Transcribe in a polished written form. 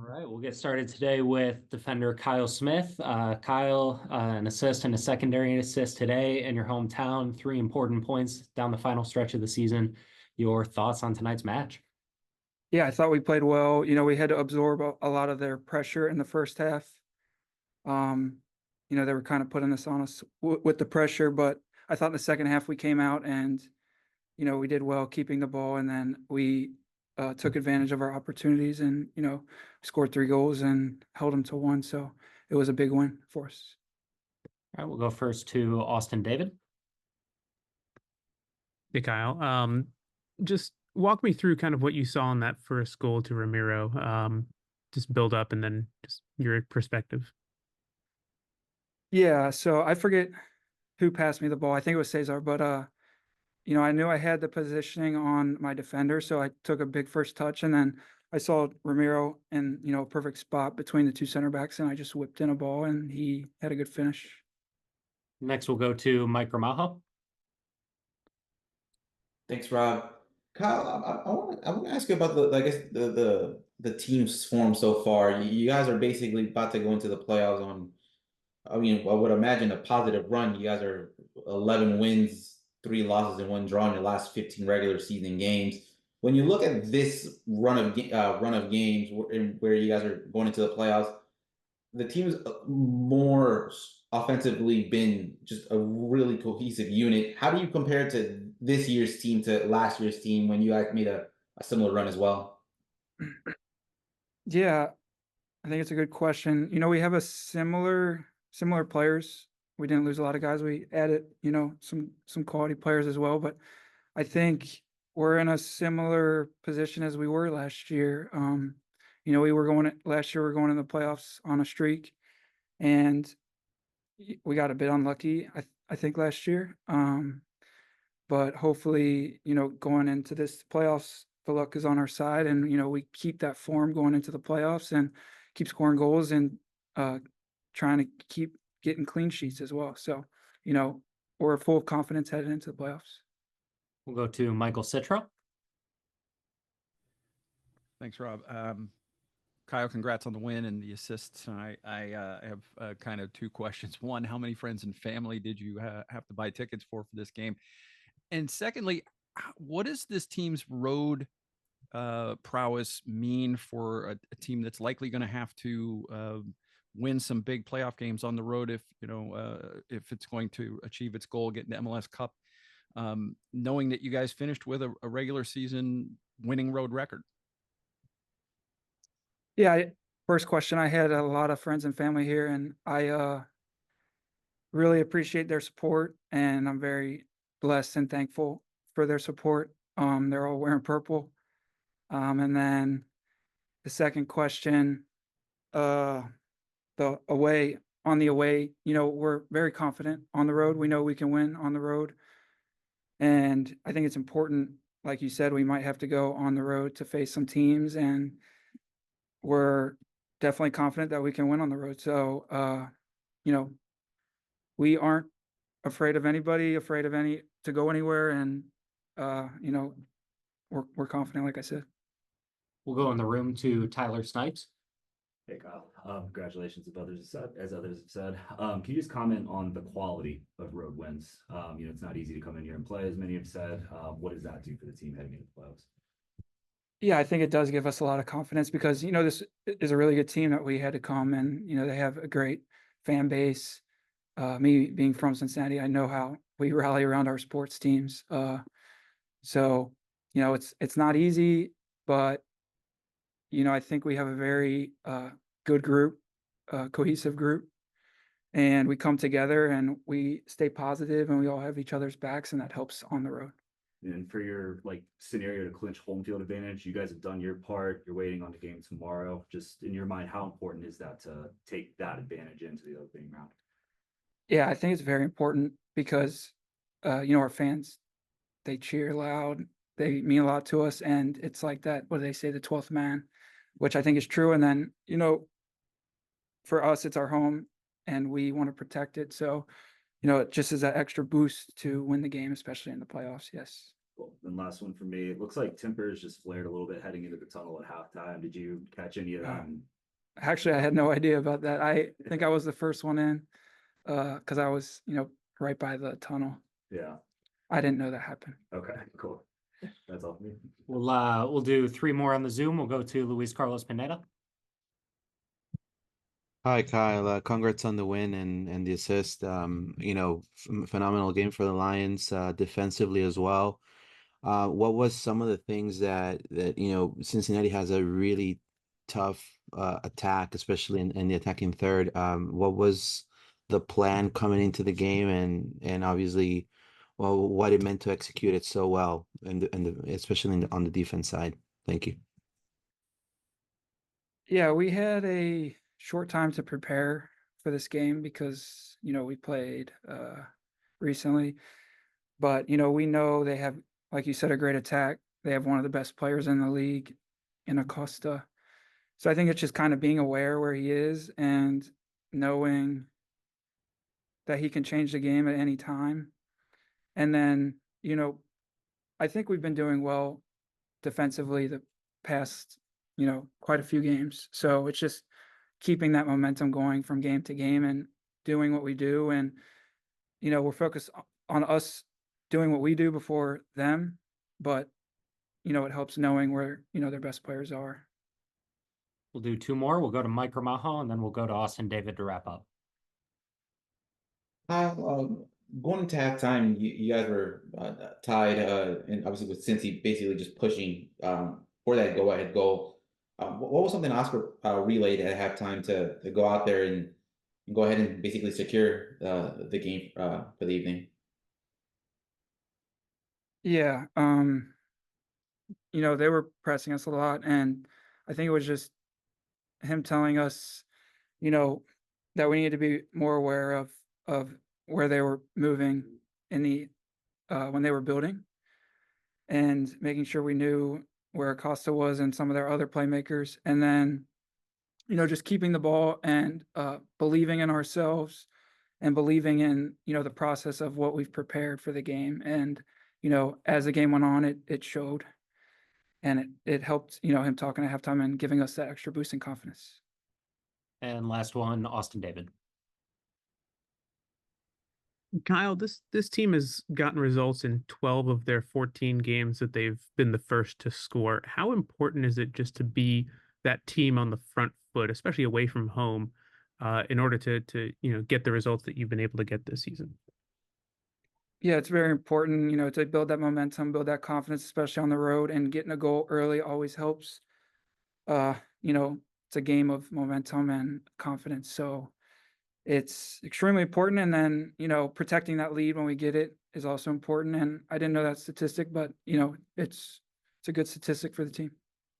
All right, we'll get started today with defender Kyle Smith. Kyle, an assist and a secondary assist today in your hometown. 3 important points down the final stretch of the season. Your thoughts on tonight's match? Yeah, I thought we played well. We had to absorb a lot of their pressure in the first half. Um, they were kind of putting this on us with the pressure, but I thought in the second half we came out and, we did well keeping the ball, and then we took advantage of our opportunities and, scored 3 goals and held them to one. So it was a big win for us. All right, we'll go first to Austin David. Hey, Kyle. Just walk me through kind of what you saw in that first goal to Ramiro. Just build up and then just your perspective. Yeah, so I forget who passed me the ball. I think it was Cesar, but I knew I had the positioning on my defender, so I took a big first touch, and then I saw Ramiro in, a perfect spot between the two center backs, and I just whipped in a ball, and he had a good finish. Next, we'll go to Mike Gramajo. Thanks, Rob. Kyle, I want to ask you about I guess the team's form so far. You guys are basically about to go into the playoffs on, I mean, I would imagine a positive run. You guys are 11 wins, 3 losses, and 1 draw in your last 15 regular season games. When you look at this run of games where you guys are going into the playoffs, the team's more offensively been just a really cohesive unit. How do you compare to this year's team to last year's team when you guys made a similar run as well? Yeah, I think it's a good question. We have a similar players. We didn't lose a lot of guys. We added, some quality players as well, but I think we're in a similar position as we were last year. We were last year, we were going in the playoffs on a streak, and we got a bit unlucky, I think last year. But hopefully, going into this playoffs, the luck is on our side, and we keep that form going into the playoffs and keep scoring goals and trying to keep getting clean sheets as well. So, we're full of confidence headed into the playoffs. We'll go to Michael Citro. Thanks, Rob. Kyle, congrats on the win and the assists. I have kind of 2 questions. One, how many friends and family did you have to buy tickets for this game? And secondly, what does this team's road prowess mean for a team that's likely going to have to win some big playoff games on the road if it's going to achieve its goal, getting the MLS Cup, knowing that you guys finished with a regular season winning road record? Yeah, first question, I had a lot of friends and family here, and I really appreciate their support, and I'm very blessed and thankful for their support. They're all wearing purple. And then the second question, the away on the away, we're very confident on the road. We know we can win on the road. And I think it's important, like you said, we might have to go on the road to face some teams, and we're definitely confident that we can win on the road. So, we aren't afraid of anybody, to go anywhere. And, we're confident, like I said. We'll go in the room to Tyler Snipes. Hey Kyle, congratulations as others have said. Can you just comment on the quality of road wins? It's not easy to come in here and play, as many have said. What does that do for the team heading into the playoffs? Yeah, I think it does give us a lot of confidence because, this is a really good team that we had to come, and, they have a great fan base. Me being from Cincinnati, I know how we rally around our sports teams. So, it's not easy, but, I think we have a very good group, cohesive group, and we come together and we stay positive and we all have each other's backs, and that helps on the road. And for your scenario to clinch home field advantage, you guys have done your part. You're waiting on the game tomorrow. Just in your mind, how important is that to take that advantage into the opening round? Yeah, I think it's very important because, our fans, they cheer loud. They mean a lot to us, and it's like that. What do they say? The 12th man, which I think is true. And then, for us, it's our home, and we want to protect it. So, it just is that extra boost to win the game, especially in the playoffs. Yes. Cool. And last one for me. It looks like tempers just flared a little bit heading into the tunnel at halftime. Did you catch any of that? Actually, I had no idea about that. I think I was the first one in, because I was, right by the tunnel. Yeah. I didn't know that happened. Okay, cool. That's all for me. We'll do 3 more on the Zoom. We'll go to Luis Carlos Pineda. Hi, Kyle. Congrats on the win and the assist. Phenomenal game for the Lions, defensively as well. What was some of the things that Cincinnati has a really tough attack, especially in the attacking third. What was the plan coming into the game, and obviously, well, what it meant to execute it so well, especially on the defense side. Thank you. Yeah, we had a short time to prepare for this game because, we played recently. But, we know they have, like you said, a great attack. They have one of the best players in the league in Acosta. So I think it's just kind of being aware where he is and knowing that he can change the game at any time. And then, I think we've been doing well defensively the past, quite a few games. So it's just keeping that momentum going from game to game and doing what we do. And, we're focused on us doing what we do before them. But, it helps knowing where, their best players are. We'll do 2 more. We'll go to Mike Ramajo, and then we'll go to Austin David to wrap up. Going into halftime, you guys were tied, and obviously with Cincy basically just pushing for that go-ahead goal. What was something Oscar relayed at halftime to go out there and go ahead and basically secure the game for the evening? Yeah. They were pressing us a lot, and I think it was just him telling us, that we need to be more aware of where they were moving in the when they were building, and making sure we knew where Acosta was and some of their other playmakers, and then just keeping the ball and believing in ourselves and believing in the process of what we've prepared for the game. And as the game went on, it showed, and it helped him talking at halftime and giving us that extra boost in confidence. And last one, Austin David. Kyle, this team has gotten results in 12 of their 14 games that they've been the first to score. How important is it just to be that team on the front foot, especially away from home, in order to get the results that you've been able to get this season? Yeah, it's very important, to build that momentum, build that confidence, especially on the road, and getting a goal early always helps. It's a game of momentum and confidence. So it's extremely important. And then, protecting that lead when we get it is also important. And I didn't know that statistic, but, it's a good statistic for the team.